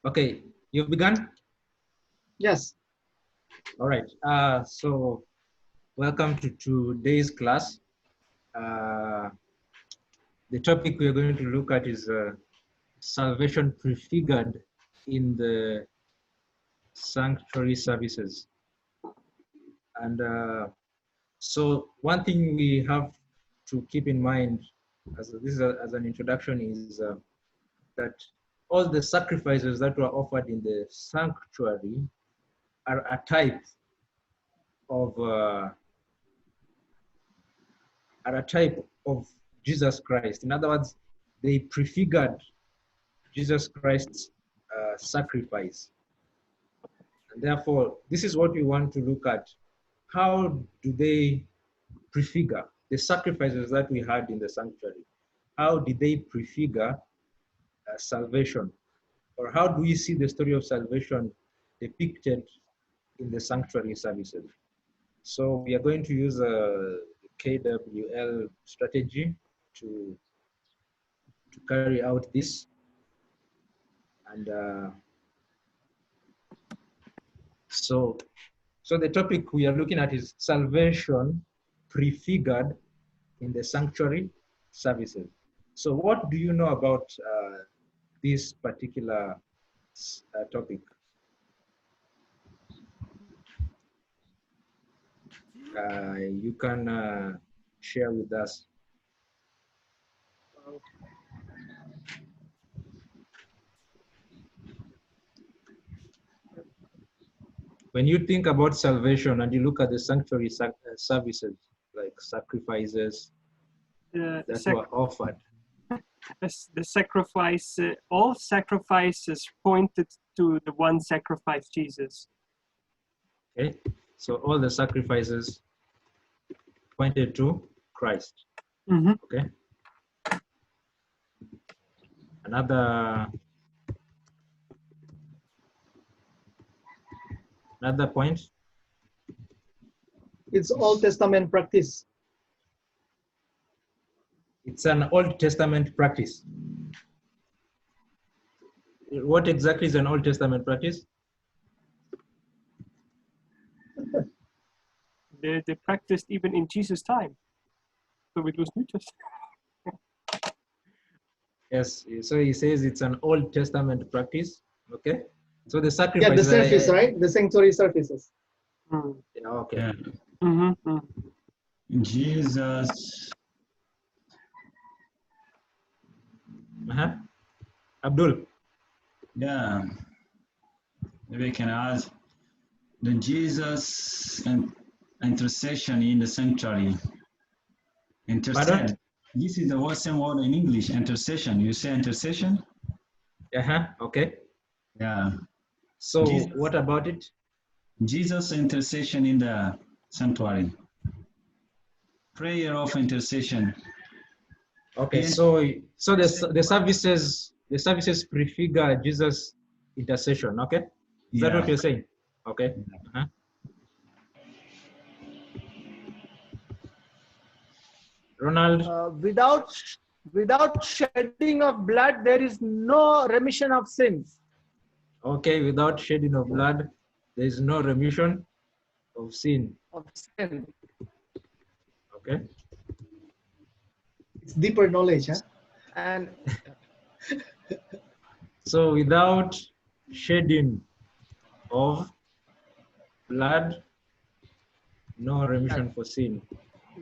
Okay, you've begun? Yes. All right. So welcome to today's class. The topic we are going to look at is salvation prefigured in the sanctuary services. And so one thing we have to keep in mind as an introduction is that all the sacrifices that were offered in the sanctuary are a type of Jesus Christ. In other words, they prefigured Jesus Christ's sacrifice. And therefore, this is what we want to look at. How do they prefigure the sacrifices that we had in the sanctuary? How did they prefigure salvation? Or how do we see the story of salvation depicted in the sanctuary services? So we are going to use a KWL strategy to carry out this. And so the topic we are looking at is salvation prefigured in the sanctuary services. So what do you know about this particular topic? You can share with us. When you think about salvation and you look at the sanctuary services, like sacrifices that were offered. The sacrifice, all sacrifices pointed to the one sacrifice, Jesus. Okay, so all the sacrifices pointed to Christ. Mm-hmm. Okay. Another point. It's Old Testament practice. It's an Old Testament practice. What exactly is an Old Testament practice? They practiced even in Jesus' time. So it was New Testament. Yes, so he says it's an Old Testament practice. Okay. So the sacrifice. Yeah, the service, right? The sanctuary services. Mm. Yeah, okay. Yeah. Mm-hmm. Jesus. Abdul. Yeah. Maybe I can add the Jesus and intercession in the sanctuary. Intercede. Pardon? This is the same word in English, intercession. You say intercession? Okay. Yeah. So Jesus. What about it? Jesus' intercession in the sanctuary. Prayer of intercession. Okay, so the services prefigure Jesus' intercession. Okay, is that what you're saying? Okay. Ronald. Without shedding of blood, there is no remission of sins. Okay, without shedding of blood, there is no remission of sin. Okay. It's deeper knowledge, huh? And so without shedding of blood, no remission for sin.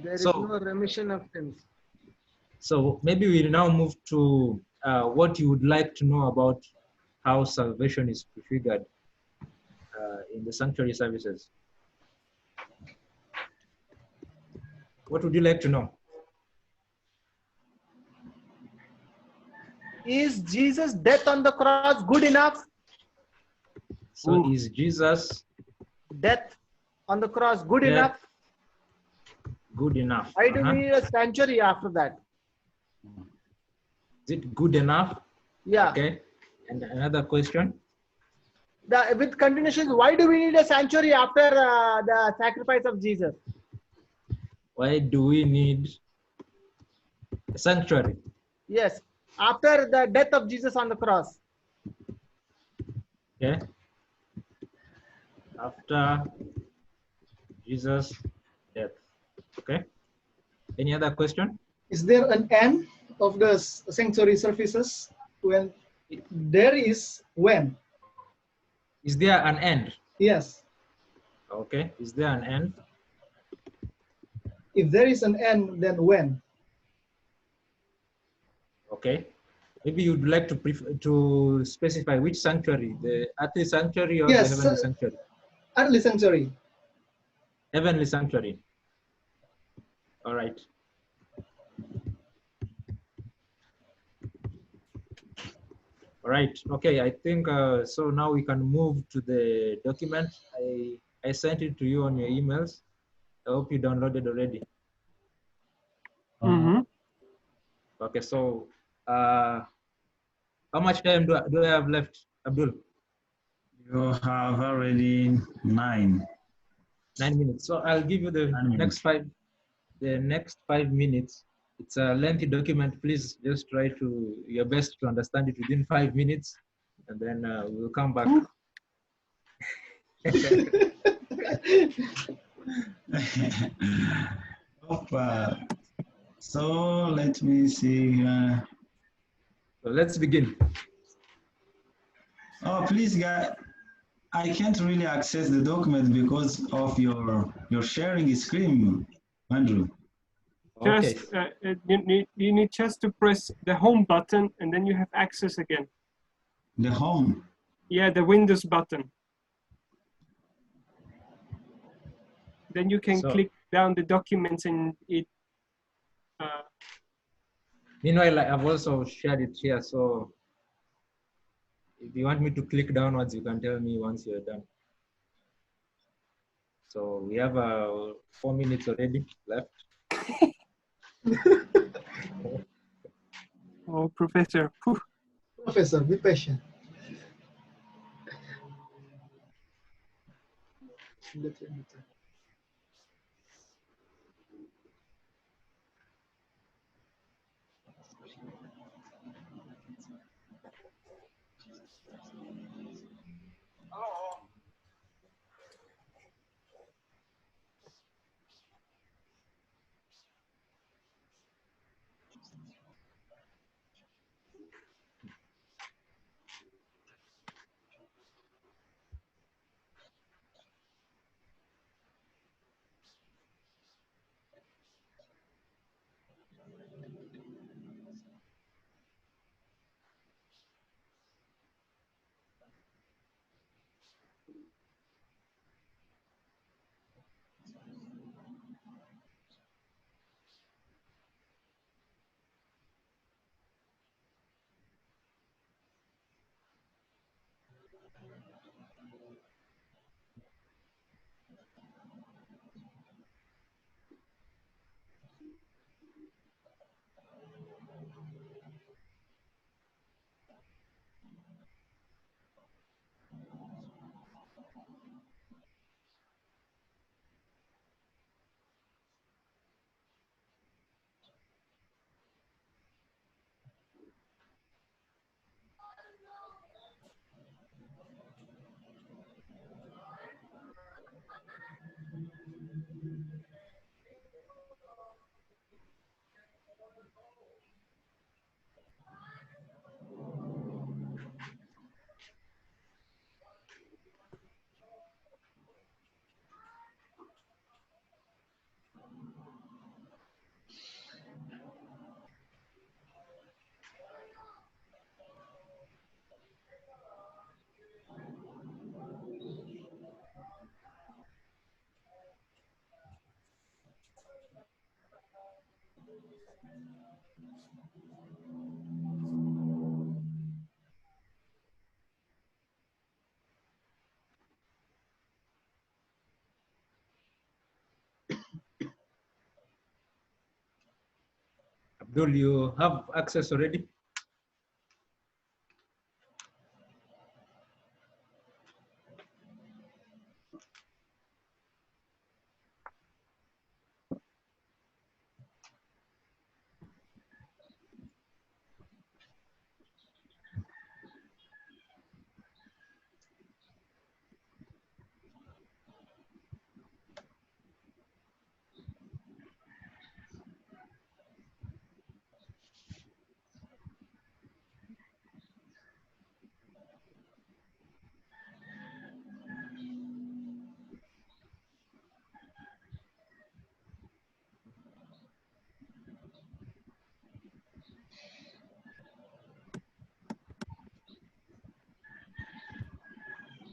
There is no remission of sins. So maybe we'll now move to what you would like to know about how salvation is prefigured in the sanctuary services. What would you like to know? Is Jesus' death on the cross good enough? So is Jesus' death on the cross good enough? Good enough. Why do we need a sanctuary after that? Is it good enough? Yeah. Okay. And another question? With continuations, why do we need a sanctuary after the sacrifice of Jesus? Why do we need a sanctuary? Yes. after the death of Jesus on the cross. Okay. After Jesus' death. Okay. Any other question? Is there an end of the sanctuary services? When there is, when? Is there an end? Yes. Okay. Is there an end? If there is an end, then when? Okay. Maybe you'd like to specify which sanctuary, the earthly sanctuary or the Yes, heavenly sanctuary? earthly sanctuary. Heavenly sanctuary. All right. All right. Okay. I think so. Now we can move to the document. I sent it to you on your emails. I hope you downloaded already. Mm-hmm. Okay. So, how much time do I have left, Abdul? You have already 9. 9 minutes. So I'll give you the 9 minutes. next 5 minutes. It's a lengthy document. Please just try to your best to understand it within 5 minutes, and then we'll come back. Opa. So let me see. So let's begin. Oh, please, guys. I can't really access the document because of your sharing screen, Andrew. Okay. Just you need just to press the home button, and then you have access again. The home. Yeah, the Windows button. Then you can So- click down the documents, and it. Meanwhile, I've also shared it here. So if you want me to click downwards, you can tell me once you're done. So we have 4 minutes already left. Oh, Professor. Phew. Professor, be patient. Abdul, you have access already?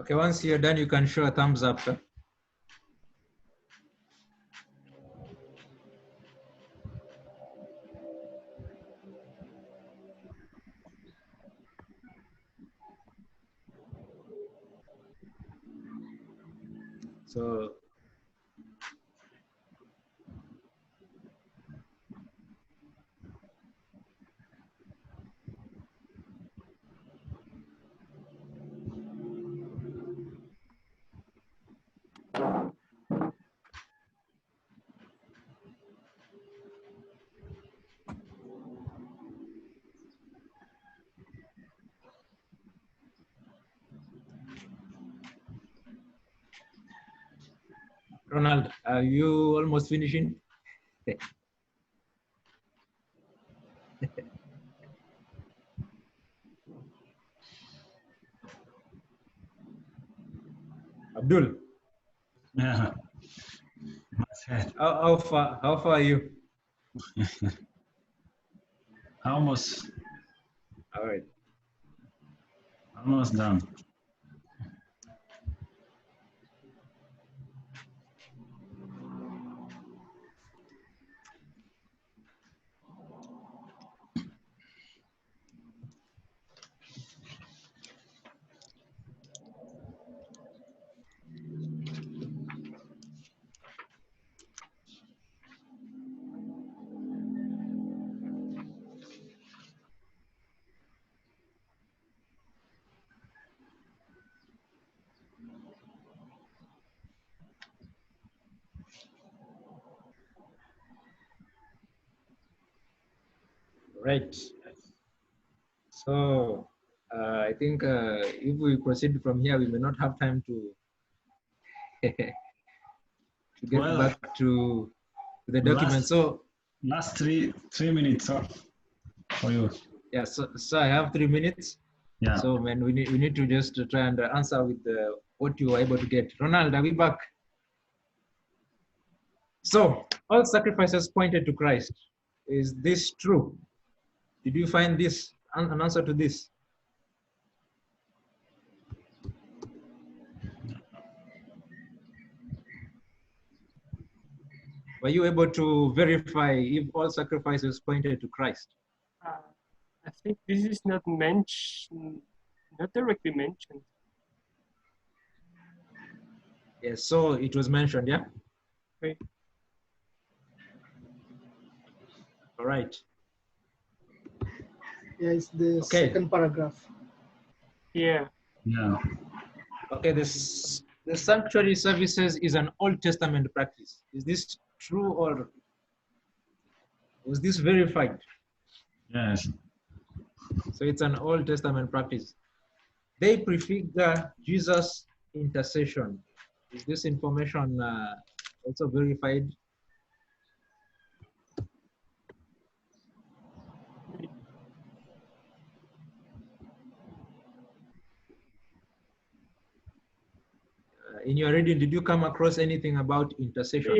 Okay, once you're done, you can show a thumbs up. Huh? So, Ronald, are you almost finishing? Abdul, Yeah. how far are you? Almost All right. almost done. Right. So I think if we proceed from here, we may not have time to to get Well, back to the document. So last three minutes for you. yeah, so I have 3 minutes. Yeah. So man, we need to just try and answer with what you were able to get. Ronald, are we back? So all sacrifices pointed to Christ. Is this true? Did you find this an answer to this? Were you able to verify if all sacrifices pointed to Christ? I think this is not mentioned, not directly mentioned. Yes, so it was mentioned, yeah? Okay. All right. Yeah, it's the Okay. second paragraph. Yeah. Yeah. Okay, the sanctuary services is an Old Testament practice. Is this true or was this verified? Yes. So it's an Old Testament practice. They prefigure Jesus' intercession. Is this information also verified? In your reading, did you come across anything about intercession?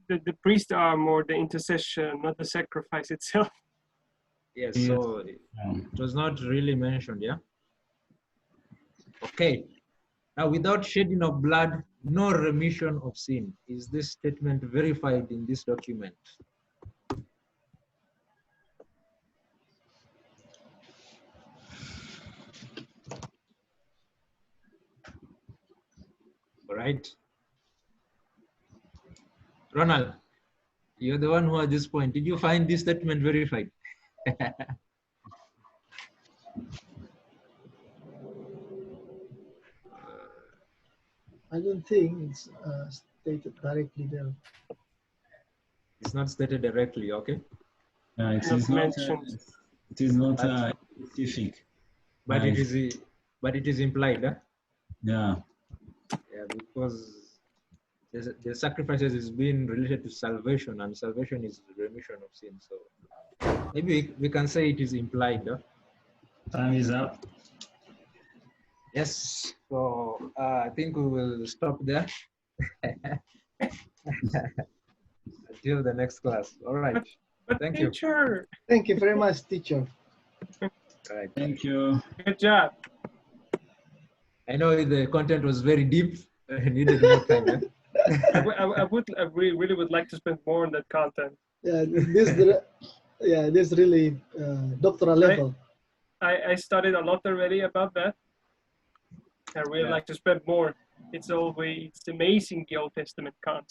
The priests are more the intercession, not the sacrifice itself. Yes, Yes. so it was not really mentioned, yeah? Okay. Now, without shedding of blood, no remission of sin. Is this statement verified in this document? All right. Ronald, you're the one who at this point, did you find this statement verified? I don't think it's stated directly there. It's not stated directly, okay? It Not is not. mentioned. It is not But- specific. But Right. it is implied, huh? Yeah. Yeah, because the sacrifices is being related to salvation, and salvation is remission of sin. So maybe we can say it is implied. Huh? Time is up. Yes. So I think we will stop there until the next class. All right. But Thank you. teacher, Thank you very much, teacher. All right. Thank you. good job. I know the content was very deep. I needed more time. Eh? I really would like to spend more on that content. Yeah, this really doctoral level. I studied a lot already about that. I really like to spend more. It's amazing, the Old Testament content.